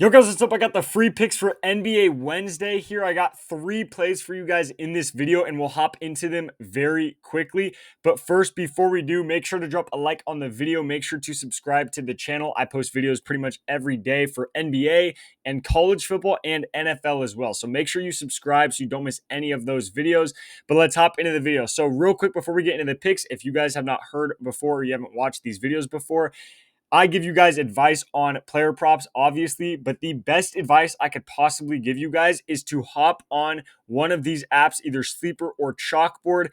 Yo guys, what's up? I got the free picks for NBA Wednesday here. I got 3 plays for you guys in this video and we'll hop into them very quickly. But first, before we do, make sure to drop a like on the video. Make sure to subscribe to the channel. I post videos pretty much every day for NBA and college football and NFL as well. So make sure you subscribe so you don't miss any of those videos. But let's hop into the video. So real quick before we get into the picks, if you guys have not heard before or you haven't watched these videos before, I give you guys advice on player props, obviously, but the best advice I could possibly give you guys is to hop on one of these apps, either Sleeper or Chalkboard.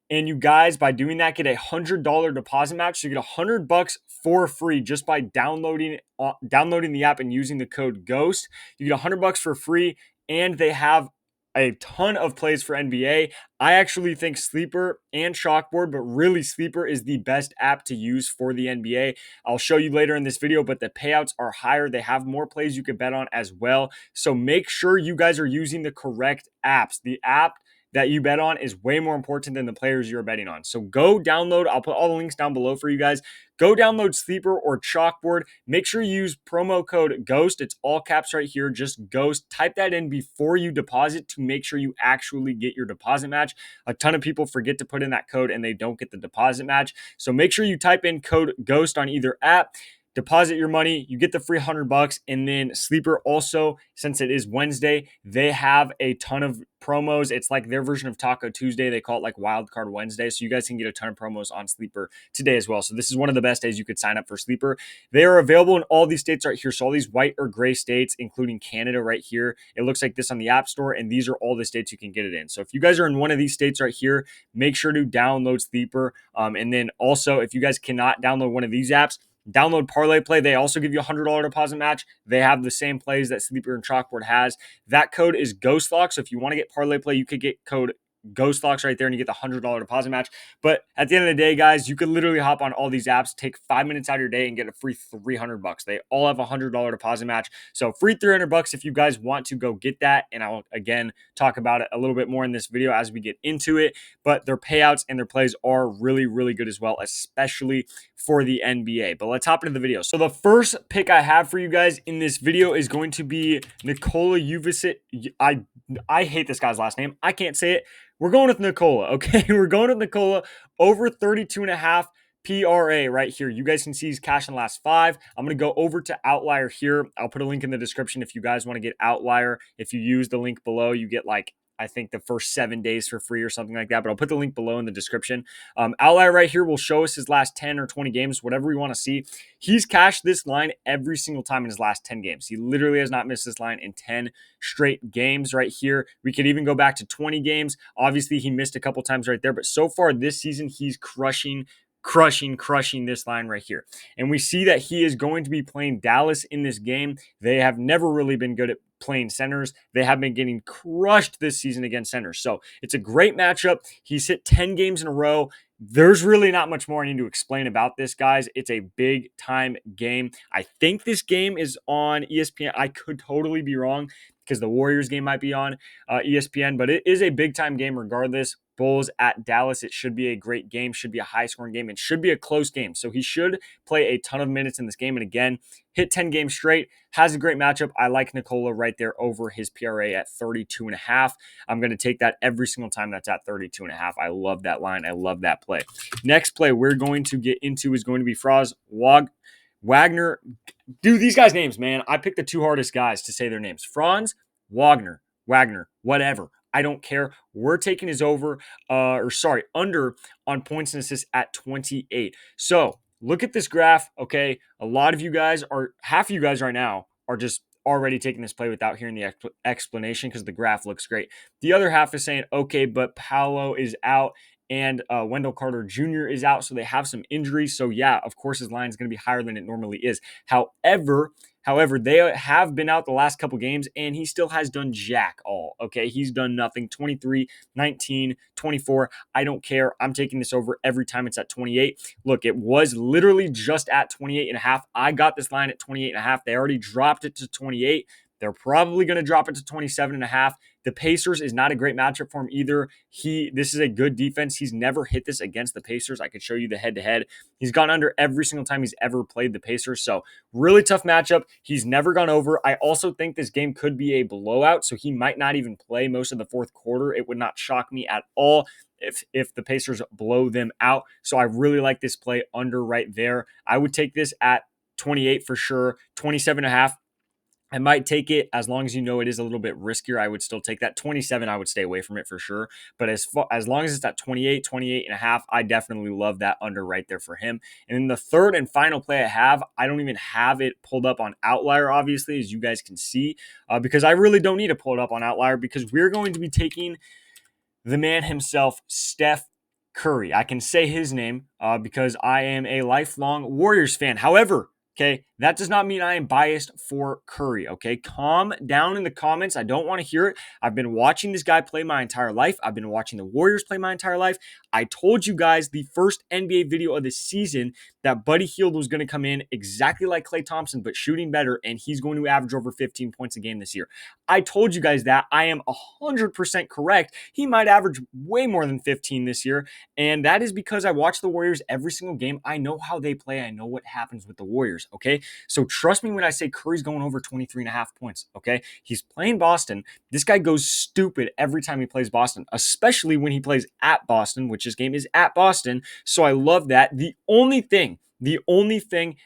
And you guys, by doing that, get a $100 deposit match. So you get $100 for free just by downloading the app and using the code GHOST. You get $100 for free, and they have a ton of plays for NBA. I actually think Sleeper and Chalkboard, but really Sleeper is the best app to use for the NBA. I'll show you later in this video, but the payouts are higher. They have more plays you could bet on as well. So make sure you guys are using the correct apps. The app that you bet on is way more important than the players you're betting on. So go download. I'll put all the links down below for you guys. Go download Sleeper or Chalkboard. Make sure you use promo code GHOST. It's all caps right here, just GHOST. Type that in before you deposit to make sure you actually get your deposit match. A ton of people forget to put in that code and they don't get the deposit match. So make sure you type in code GHOST on either app. Deposit your money, you get the free $100, and then Sleeper also, since it is Wednesday, they have a ton of promos. It's like their version of Taco Tuesday. They call it like Wild Card Wednesday, so you guys can get a ton of promos on Sleeper today as well. So this is one of the best days you could sign up for Sleeper. They are available in all these states right here. So all these white or gray states, including Canada right here. It looks like this on the App Store, and these are all the states you can get it in. So if you guys are in one of these states right here, make sure to download Sleeper. And then also, if you guys cannot download one of these apps, download Parlay Play. They also give you a $100 deposit match. They have the same plays that Sleeper and Chalkboard has. That code is GHOSTLOCK. So if you want to get Parlay Play, you could get code GHOSTLOCKS right there and you get the $100 deposit match. But at the end of the day, guys, you could literally hop on all these apps, take 5 minutes out of your day and get a free $300. They all have a $100 deposit match. So free $300 if you guys want to go get that. And I'll again talk about it a little bit more in this video as we get into it. But their payouts and their plays are really, really good as well, especially for the NBA. But let's hop into the video. So the first pick I have for you guys in this video is going to be Nikola Jovic. I hate this guy's last name. I can't say it. We're going with Nikola, okay? We're going with Nikola over 32.5 PRA right here. You guys can see he's cashed in the last 5. I'm going to go over to Outlier here. I'll put a link in the description if you guys want to get Outlier. If you use the link below, you get like, I think the first 7 days for free or something like that, but I'll put the link below in the description. Outlier right here will show us his last 10 or 20 games, whatever we want to see. He's cashed this line every single time in his last 10 games. He literally has not missed this line in 10 straight games right here. We could even go back to 20 games. Obviously, he missed a couple times right there, but so far this season, he's crushing this line right here. And we see that he is going to be playing Dallas in this game. They have never really been good at playing centers. They have been getting crushed this season against centers. So it's a great matchup. He's hit 10 games in a row. There's really not much more I need to explain about this, guys. It's a big time game. I think this game is on ESPN. I could totally be wrong because the Warriors game might be on ESPN, but it is a big time game regardless. Bulls at Dallas. It should be a great game, should be a high scoring game, and should be a close game. So he should play a ton of minutes in this game. And again, hit 10 games straight, has a great matchup. I like Nikola right there over his PRA at 32.5. I'm going to take that every single time that's at 32.5. I love that line. I love that play. Next play we're going to get into is going to be Franz Wagner. Dude, these guys' names, man. I picked the 2 hardest guys to say their names. Franz Wagner, whatever. I don't care. We're taking his under on points and assists at 28. So look at this graph, okay? Half of you guys right now are just already taking this play without hearing the explanation because the graph looks great. The other half is saying, okay, but Paolo is out and Wendell Carter Jr. is out, so they have some injuries. So yeah, of course his line is going to be higher than it normally is. However, they have been out the last couple games, and he still has done jack all, okay? He's done nothing. 23, 19, 24. I don't care. I'm taking this over every time it's at 28. Look, it was literally just at 28.5. I got this line at 28.5. They already dropped it to 28. They're probably going to drop it to 27.5. The Pacers is not a great matchup for him either. This is a good defense. He's never hit this against the Pacers. I could show you the head-to-head. He's gone under every single time he's ever played the Pacers. So really tough matchup. He's never gone over. I also think this game could be a blowout, so he might not even play most of the fourth quarter. It would not shock me at all if the Pacers blow them out. So I really like this play under right there. I would take this at 28 for sure, 27.5. I might take it as long as you know it is a little bit riskier. I would still take that. 27, I would stay away from it for sure. But as long as it's at 28, 28 and a half, I definitely love that under right there for him. And then the third and final play I have, I don't even have it pulled up on Outlier, obviously, as you guys can see, because I really don't need to pull it up on Outlier because we're going to be taking the man himself, Steph Curry. I can say his name because I am a lifelong Warriors fan. However, okay, that does not mean I am biased for Curry, okay? Calm down in the comments. I don't want to hear it. I've been watching this guy play my entire life. I've been watching the Warriors play my entire life. I told you guys the first NBA video of the season that Buddy Hield was going to come in exactly like Klay Thompson, but shooting better, and he's going to average over 15 points a game this year. I told you guys that. I am 100% correct. He might average way more than 15 this year, and that is because I watch the Warriors every single game. I know how they play. I know what happens with the Warriors, okay? So trust me when I say Curry's going over 23.5 points, okay? He's playing Boston. This guy goes stupid every time he plays Boston, especially when he plays at Boston, which this game is at Boston. So I love that. The only thing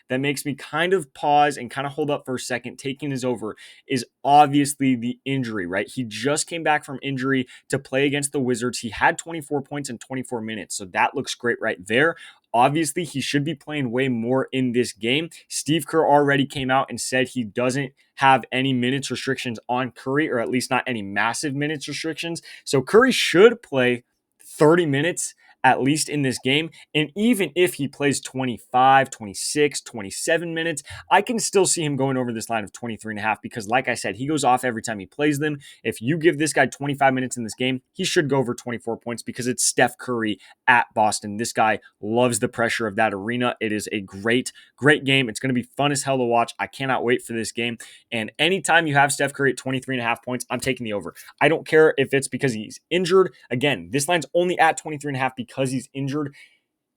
that makes me kind of pause and kind of hold up for a second, taking his over, is obviously the injury, right? He just came back from injury to play against the Wizards. He had 24 points in 24 minutes, so that looks great right there. Obviously, he should be playing way more in this game. Steve Kerr already came out and said he doesn't have any minutes restrictions on Curry, or at least not any massive minutes restrictions. So Curry should play 30 minutes at least in this game. And even if he plays 25, 26, 27 minutes, I can still see him going over this line of 23.5 because, like I said, he goes off every time he plays them. If you give this guy 25 minutes in this game, he should go over 24 points because it's Steph Curry at Boston. This guy loves the pressure of that arena. It is a great game. It's going to be fun as hell to watch. I cannot wait for this game. And anytime you have Steph Curry at 23.5 points, I'm taking the over. I don't care if it's because he's injured. Again, this line's only at 23.5 because he's injured,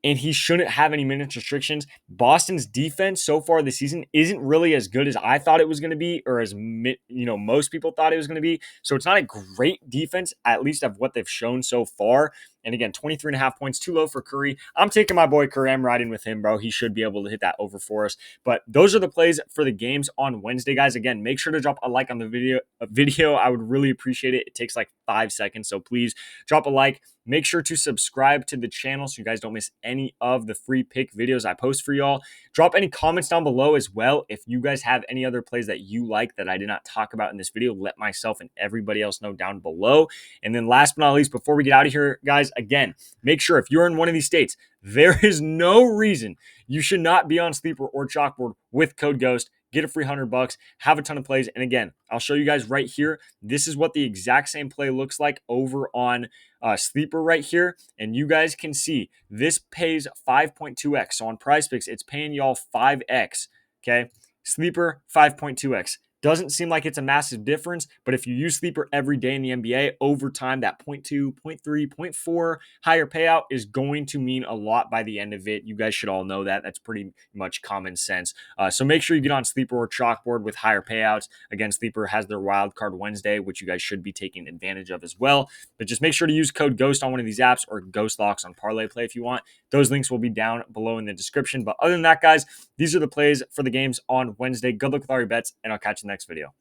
and he shouldn't have any minutes restrictions. Boston's defense so far this season isn't really as good as I thought it was going to be, or as most people thought it was going to be. So it's not a great defense, at least of what they've shown so far. And again, 23.5 points, too low for Curry. I'm taking my boy Curry. I'm riding with him, bro. He should be able to hit that over for us. But those are the plays for the games on Wednesday, guys. Again, make sure to drop a like on the video. I would really appreciate it. It takes like 5 seconds, so please drop a like. Make sure to subscribe to the channel so you guys don't miss any of the free pick videos I post for y'all. Drop any comments down below as well. If you guys have any other plays that you like that I did not talk about in this video, let myself and everybody else know down below. And then last but not least, before we get out of here, guys, again, make sure if you're in one of these states, there is no reason you should not be on Sleeper or Chalkboard with code GHOST. Get a free $100, have a ton of plays. And again, I'll show you guys right here. This is what the exact same play looks like over on Sleeper right here. And you guys can see this pays 5.2x. So on Prizepicks, it's paying y'all 5x. Okay. Sleeper, 5.2x. Doesn't seem like it's a massive difference, but if you use Sleeper every day in the NBA, over time, that 0.2, 0.3, 0.4 higher payout is going to mean a lot by the end of it. You guys should all know that. That's pretty much common sense. So make sure you get on Sleeper or Chalkboard with higher payouts. Again, Sleeper has their Wild Card Wednesday, which you guys should be taking advantage of as well. But just make sure to use code GHOST on one of these apps, or Ghost Locks on Parlay Play if you want. Those links will be down below in the description. But other than that, guys, these are the plays for the games on Wednesday. Good luck with all your bets, and I'll catch you in the next video.